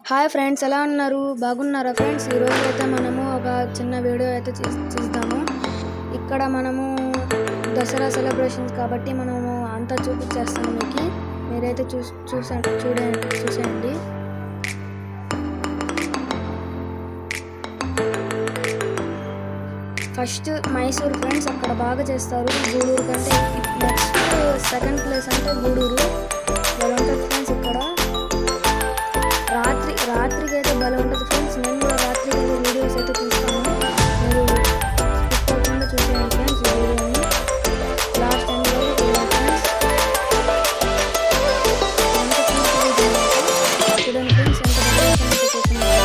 Hi friends, ఎలా ఉన్నారు? బాగున్నారా ఫ్రెండ్స్? ఈరోజు అయితే మనము ఒక చిన్న వీడియో అయితే చేద్దాము. ఇక్కడ మనము దసరా సెలబ్రేషన్స్ కాబట్టి మనము అంతా చూపించేస్తాను మీకు. మీరైతే చూసేయండి. ఫస్ట్ మైసూర్ ఫ్రెండ్స్, అక్కడ బాగా చేస్తారు. గూడూరు కంటే నెక్స్ట్ సెకండ్ ప్లేస్ అంటే గూడూరు. భలే ఉంటుంది ఫ్రెండ్స్. ఇక్కడ రాత్రికి అయితే భలే ఉంటుంది ఫ్రెండ్స్. నేను కూడా రాత్రికి అయితే వీడియోస్ అయితే తీస్తాను. మీరు తప్పకుండా చూసేయండి ఫ్రెండ్స్ ఈ వీడియోని లాస్ట్ టైం ఫ్రెండ్స్. చూడండి ఫ్రెండ్స్, ఎంత బాగా చూస్తున్నారు.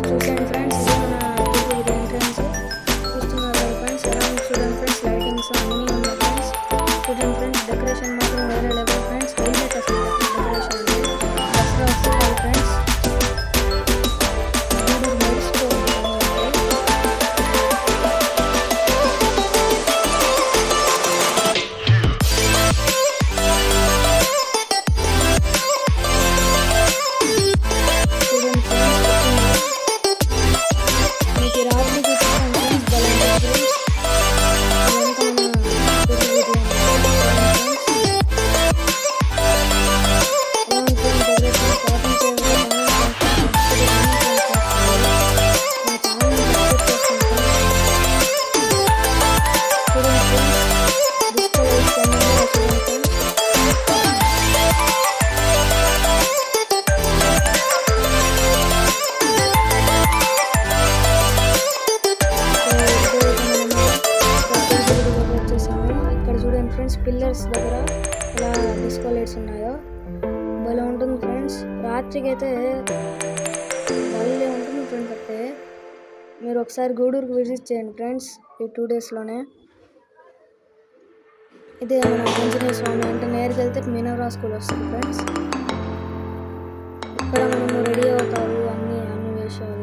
చూసేయండి ఫ్రెండ్స్, ఇది మన ఎంట్రన్స్. చూస్తున్నారు కదా ఫ్రెండ్స్, ఎలా చూడండి ఫ్రెండ్స్. లైటింగ్స్ అన్నీ ఉన్నాయి ఫ్రెండ్స్. చూడండి ఫ్రెండ్స్, డెకరేషన్ మాత్రం వేరే లెవెల్ ఫ్రెండ్స్. హైలైట్ అసలు డెకరేషన్ దసరా వస్తుంది ఫ్రెండ్స్. ఫ్రెండ్స్, పిల్లర్స్ దగ్గర ఇలా డిస్కో లైట్స్ ఉన్నాయో భలే ఉంటుంది ఫ్రెండ్స్. రాత్రికి అయితే భలే ఉంటుంది ఫ్రెండ్స్. అయితే మీరు ఒకసారి గూడూరుకి విజిట్ చేయండి ఫ్రెండ్స్ ఈ 2 డేస్లోనే. ఇదే మన ఆంజనేయ స్వామి అంటే నేరుగా వెళ్తే మీనవరా స్కూల్ వస్తుంది ఫ్రెండ్స్. ఇక్కడ మనము రెడీ అవుతారు అన్ని విషయాలు.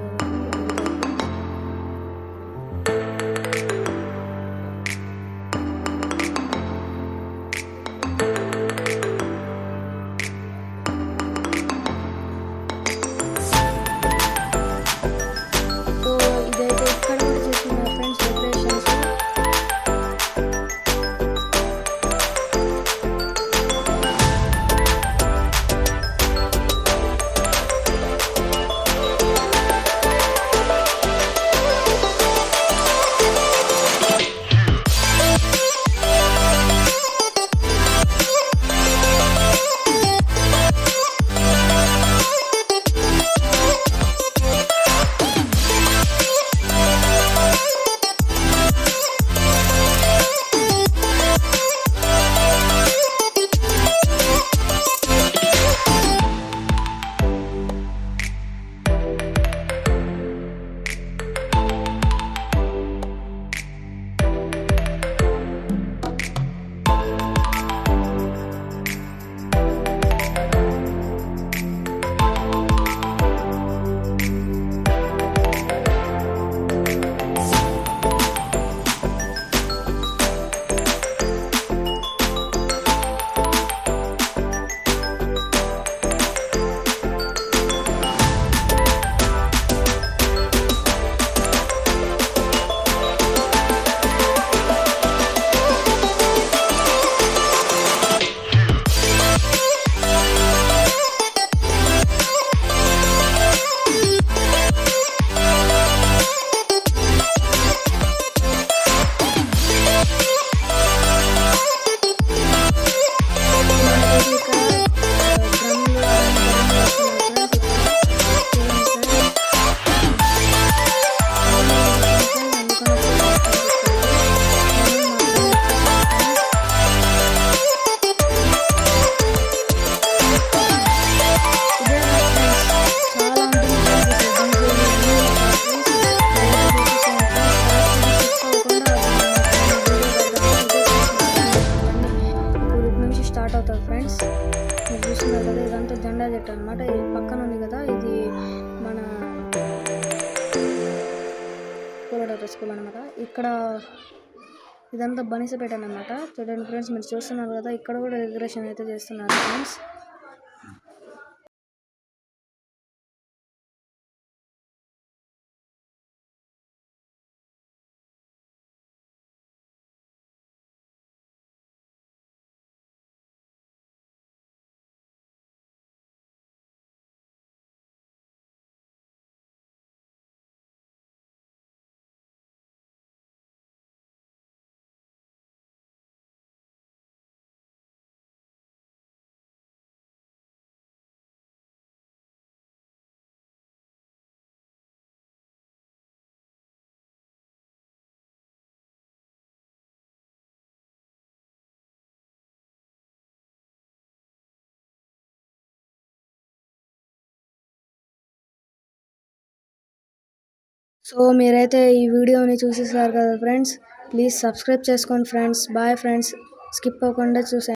ఇక్కడ ఇదంతా బనిసపేట అన్నమాట. చూడండి ఫ్రెండ్స్, మీరు చూస్తున్నారు కదా, ఇక్కడ కూడా డెకరేషన్ అయితే చేస్తున్నారు ఫ్రెండ్స్. సో మీరైతే ఈ వీడియోని చూసేసారు కదా ఫ్రెండ్స్, ప్లీజ్ సబ్స్క్రైబ్ చేసుకోండి ఫ్రెండ్స్. బాయ్ ఫ్రెండ్స్, స్కిప్ అవ్వకుండా చూసే